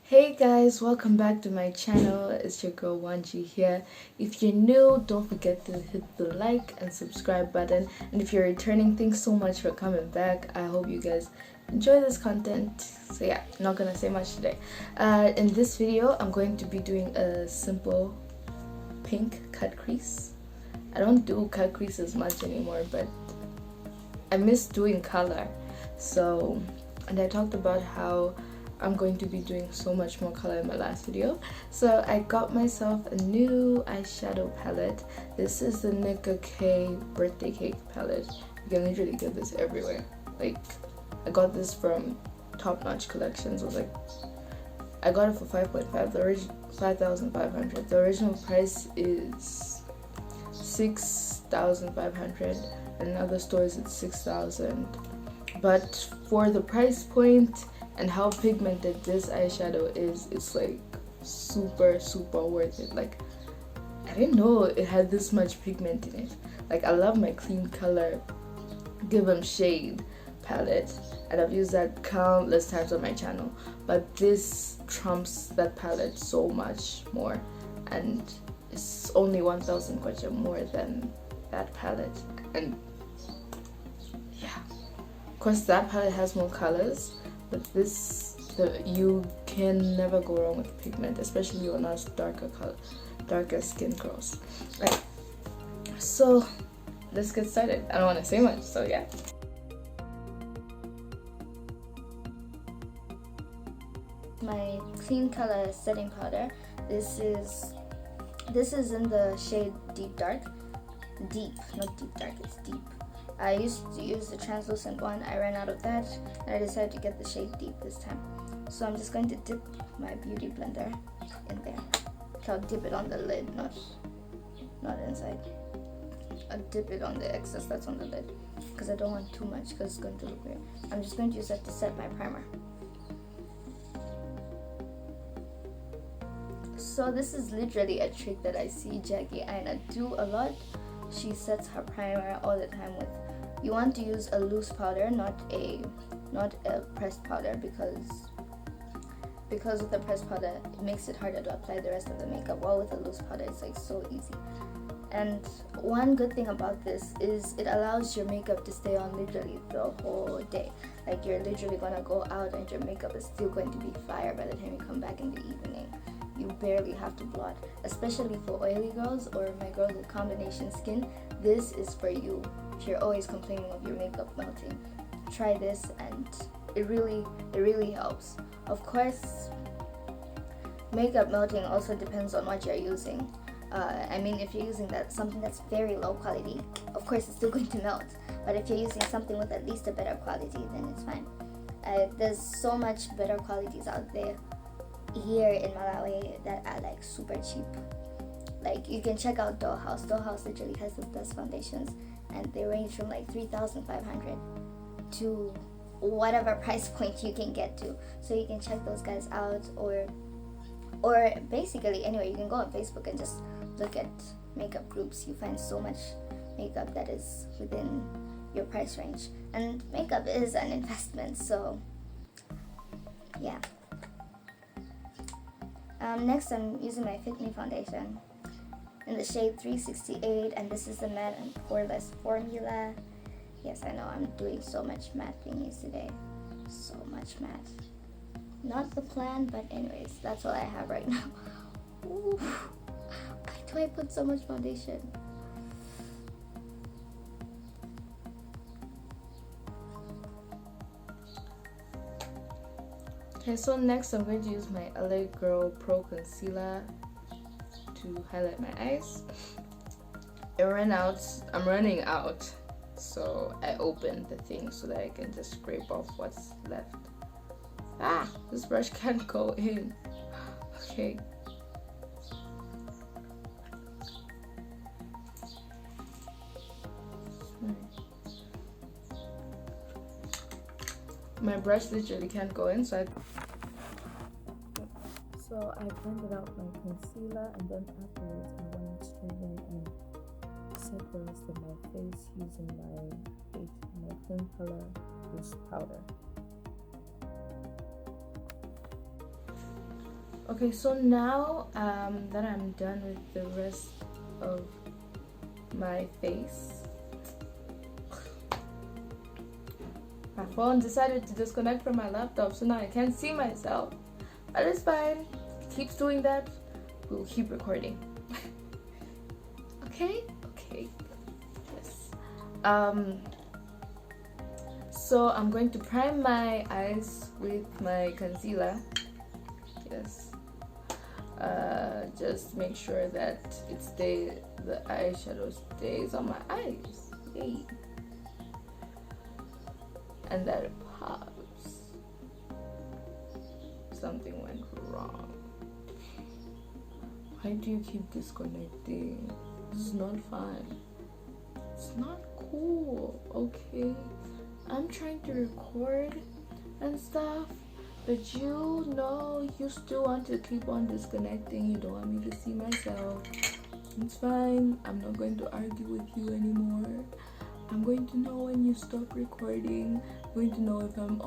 Hey guys, welcome back to my channel. It's your girl Wanji here. If you're new, don't forget to hit the like and subscribe button. And if you're returning, thanks so much for coming back. I hope you guys enjoy this content. So yeah, not gonna say much today. In this video, I'm going to be doing a simple pink cut crease. I don't do cut creases much anymore, but I miss doing color. And I talked about how I'm going to be doing so much more color in my last video. So I got myself a new eyeshadow palette. This is the Nicka K birthday cake palette. You can literally get this everywhere. Like, I got this from Top Notch Collections. I got it for 5.5. The original 5,500. The original price is 6,500. And in other stores it's 6,000. But for the price point and how pigmented this eyeshadow is, it's like super worth it. Like, I didn't know it had this much pigment in it. Like, I love my clean color give 'em shade palette, and I've used that countless times on my channel, but this trumps that palette so much more, and it's only 1,000 kwacha more than that palette. And yeah, of course that palette has more colors, but you can never go wrong with pigment, especially on us darker skin girls. Right, so let's get started. I don't want to say much, so yeah. My clean color setting powder. This is in the shade Deep Dark. Deep, not deep dark, it's deep. I used to use the translucent one. I ran out of that and I decided to get the shade Deep this time. So I'm just going to dip my beauty blender in there. I'll dip it on the lid, not inside. I'll dip it on the excess that's on the lid because I don't want too much because it's going to look weird. I'm just going to use that to set my primer. So this is literally a trick that I see Jackie Aina do a lot. She sets her primer all the time with, you want to use a loose powder, not a pressed powder, because with the pressed powder it makes it harder to apply the rest of the makeup, while with a loose powder it's like so easy. And one good thing about this is it allows your makeup to stay on literally the whole day. Like, you're literally gonna go out and your makeup is still going to be fire by the time you come back in the evening. You barely have to blot, especially for oily girls or my girls with combination skin. This is for you. If you're always complaining of your makeup melting, try this and it really helps. Of course, makeup melting also depends on what you're using. I mean, if you're using something that's very low quality, of course it's still going to melt. But if you're using something with at least a better quality, then it's fine. There's so much better qualities out there here in Malawi that are like super cheap. Like, you can check out Dollhouse. Dollhouse literally has the best foundations, and they range from like 3,500 to whatever price point you can get to. So you can check those guys out, or basically anyway, you can go on Facebook and just look at makeup groups. You find so much makeup that is within your price range, and makeup is an investment, so yeah. Next, I'm using my Fit Me foundation in the shade 368, and this is the matte and poreless formula. Yes, I know I'm doing so much matte thingies today. So much matte. Not the plan, but anyways, that's all I have right now. Ooh, why do I put so much foundation? Okay, so next I'm going to use my LA Girl Pro Concealer to highlight my eyes. I'm running out, so I opened the thing so that I can just scrape off what's left. Ah, this brush can't go in. Okay. My brush literally can't go in, so I blended out my concealer, and then afterwards I went straight in and set the rest of my face using my thin color loose powder. Okay, so now that I'm done with the rest of my face, my phone decided to disconnect from my laptop, so now I can't see myself. But it's fine. It keeps doing that. We'll keep recording. Okay? Okay. Yes. So I'm going to prime my eyes with my concealer. Yes. Just make sure that the eyeshadow stays on my eyes. Yay. And that it pops. Something went wrong. Why do you keep disconnecting? This is not fun. It's not cool, okay? I'm trying to record and stuff, but you know you still want to keep on disconnecting. You don't want me to see myself. It's fine. I'm not going to argue with you anymore. I'm going to know when you stop recording. I'm going to know if I'm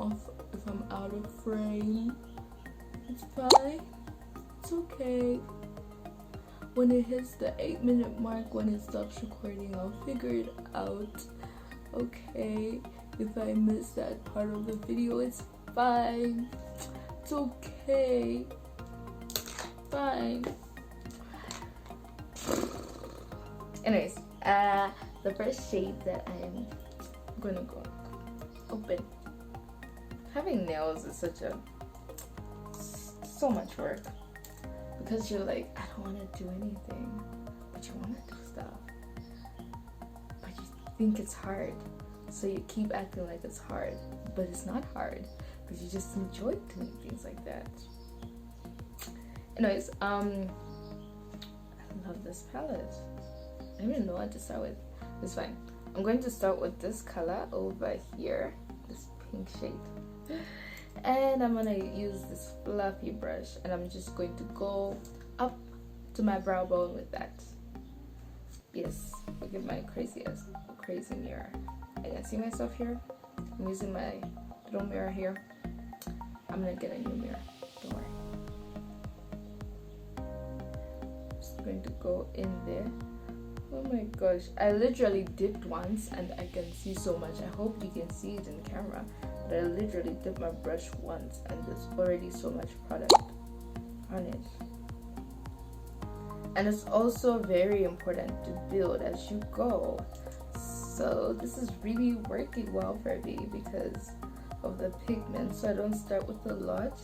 out of frame. It's fine. It's okay. When it hits the 8-minute mark, when it stops recording, I'll figure it out. Okay? If I miss that part of the video, it's fine. It's okay. Fine. Anyways, the first shade that I'm gonna go open. Having nails is so much work, because you're like, I don't want to do anything, but you want to do stuff, but you think it's hard, so you keep acting like it's hard, but it's not hard, because you just enjoy doing things like that. Anyways, I love this palette. I don't even know what to start with. It's fine. I'm going to start with this color over here, this pink shade, and I'm gonna use this fluffy brush, and I'm just going to go up to my brow bone with that. Yes, look at my crazy mirror. I can see myself here. I'm using my little mirror here. I'm gonna get a new mirror, don't worry. Just going to go in there. Oh my gosh, I literally dipped once and I can see so much. I hope you can see it in camera, but I literally dipped my brush once and there's already so much product on it. And it's also very important to build as you go. So this is really working well for me because of the pigment. So I don't start with a lot.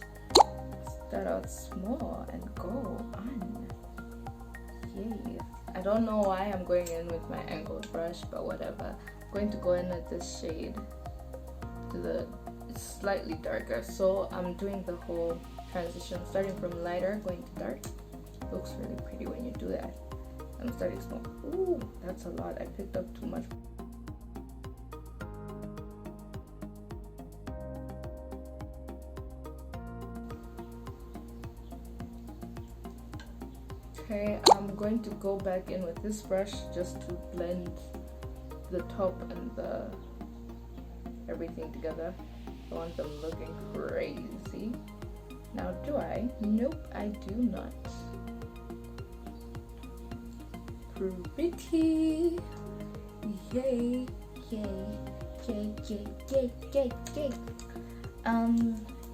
Start out small and go on. Yay. I don't know why I'm going in with my angled brush, but whatever. I'm going to go in with this shade it's slightly darker. So I'm doing the whole transition, starting from lighter, going to dark. Looks really pretty when you do that. I'm starting small. Ooh, that's a lot. I picked up too much. Okay, I'm going to go back in with this brush just to blend the top and everything together. I want them looking crazy. Now do I? Nope, I do not. Pretty. Yay. Yay. Yay, yay, yay, yay, yay.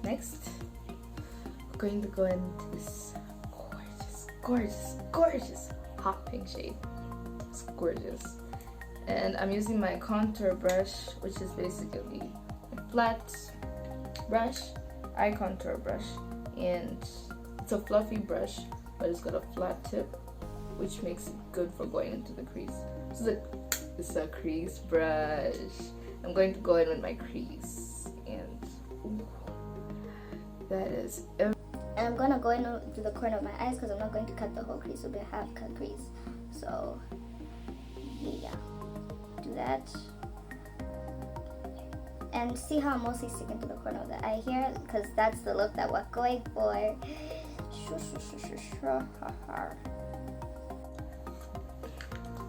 Next, we're going to go into this gorgeous hot pink shade. It's gorgeous. And I'm using my contour brush, which is basically a flat brush, eye contour brush, and it's a fluffy brush, but it's got a flat tip, which makes it good for going into the crease. This is a crease brush. I'm going to go in with my crease, and ooh, that is everything. And I'm gonna go into the corner of my eyes because I'm not going to cut the whole crease. It'll be a half cut crease. So yeah, do that. And see how I'm mostly sticking to the corner of the eye here, because that's the look that we're going for.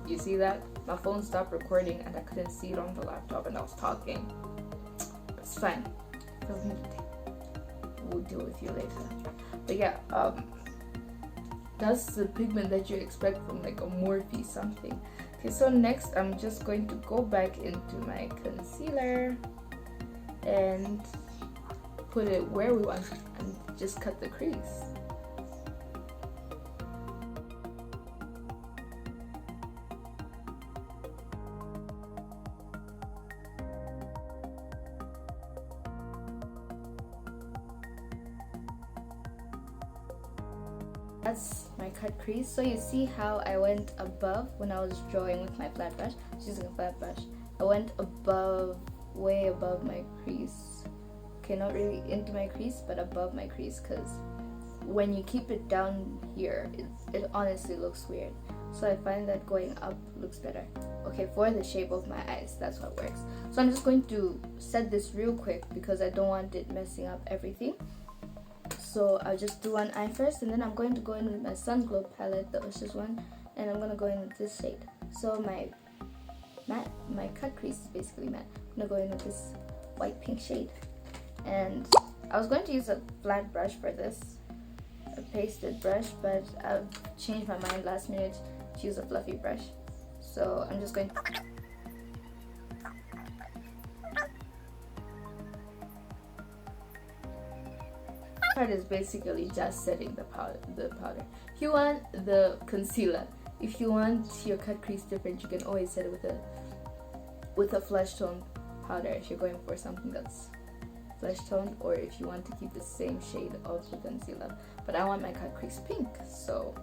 You see that? My phone stopped recording and I couldn't see it on the laptop and I was talking. It's fine. will deal with you later. But yeah, that's the pigment that you expect from like a Morphe something. Okay, so next I'm just going to go back into my concealer and put it where we want and just cut the crease. That's my cut crease. So you see how I went above when I was drawing with my flat brush. Just using a flat brush, I went above, way above my crease. Okay, not really into my crease, but above my crease, because when you keep it down here, it honestly looks weird. So I find that going up looks better. Okay, for the shape of my eyes, that's what works. So I'm just going to set this real quick because I don't want it messing up everything. So I'll just do one eye first, and then I'm going to go in with my Sun Glow palette, the Ocean's one, and I'm gonna go in with this shade. So my cut crease is basically matte. I'm gonna go in with this white pink shade, and I was going to use a flat brush for this, a pasted brush, but I've changed my mind last minute to use a fluffy brush. So I'm just going to part is basically just setting the powder. If you want the concealer, if you want your cut crease different, you can always set it with a flesh tone powder if you're going for something that's flesh toned, or if you want to keep the same shade of the concealer. But I want my cut crease pink, so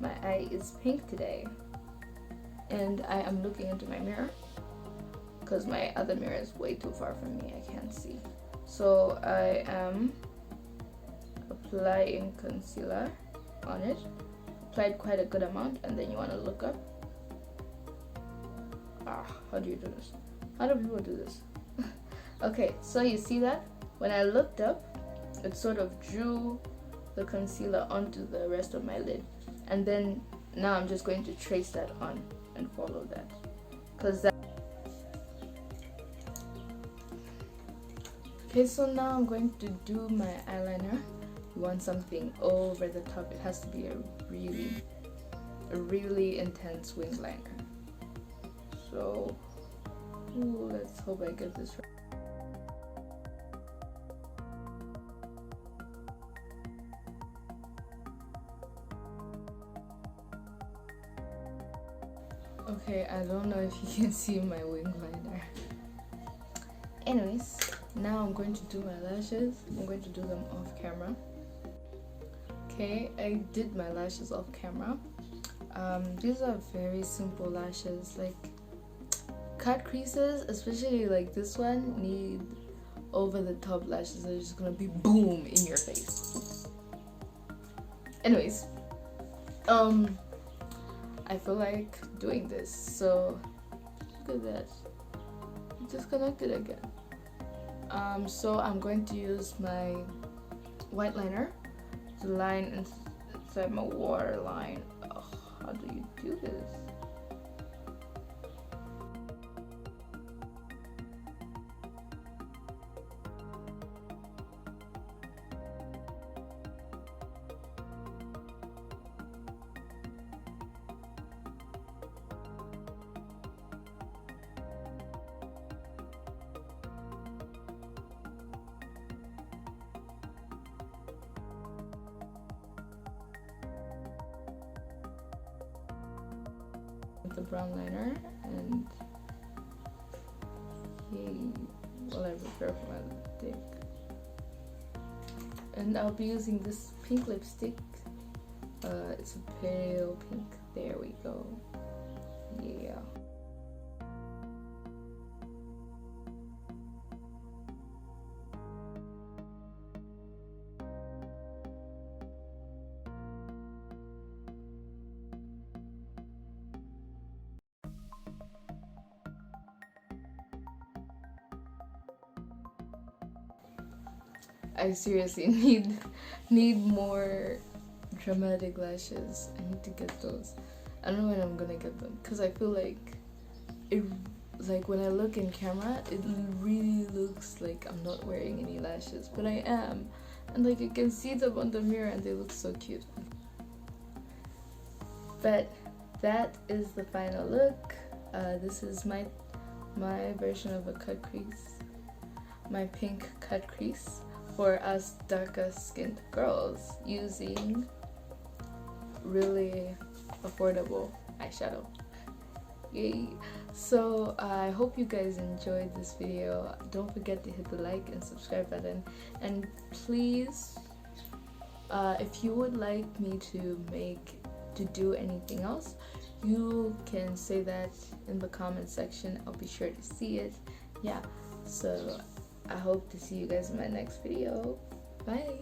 my eye is pink today, and I am looking into my mirror because my other mirror is way too far from me, I can't see. So I am applying concealer on it. Applied quite a good amount, and then you want to look up. How do you do this? How do people do this? Okay, so you see that when I looked up, it sort of drew the concealer onto the rest of my lid, and then now I'm just going to trace that on and follow that, because that. Okay, so now I'm going to do my eyeliner. You want something over the top. It has to be a really intense wing liner. So let's hope I get this right. Okay, I don't know if you can see my wing liner. Anyways, now I'm going to do my lashes. I'm going to do them off camera. Okay, I did my lashes off camera. These are very simple lashes. Like, cut creases, especially like this one, need over the top lashes that are just gonna be boom in your face. Anyways, I feel like doing this, so look at that, it disconnected again. So I'm going to use my white liner to line inside my waterline. How do you do this? The brown liner, and while I prepare for my lipstick, and I'll be using this pink lipstick. It's a pale pink. There we go. Yeah. I seriously need more dramatic lashes. I need to get those. I don't know when I'm gonna get them, because I feel like it, like when I look in camera, it really looks like I'm not wearing any lashes, but I am. and like you can see them on the mirror and they look so cute. But that is the final look. This is my version of a cut crease, my pink cut crease for us darker skinned girls using really affordable eyeshadow. Yay! So I hope you guys enjoyed this video. Don't forget to hit the like and subscribe button, and please, if you would like me to do anything else, you can say that in the comment section. I'll be sure to see it. Yeah, so I hope to see you guys in my next video. Bye.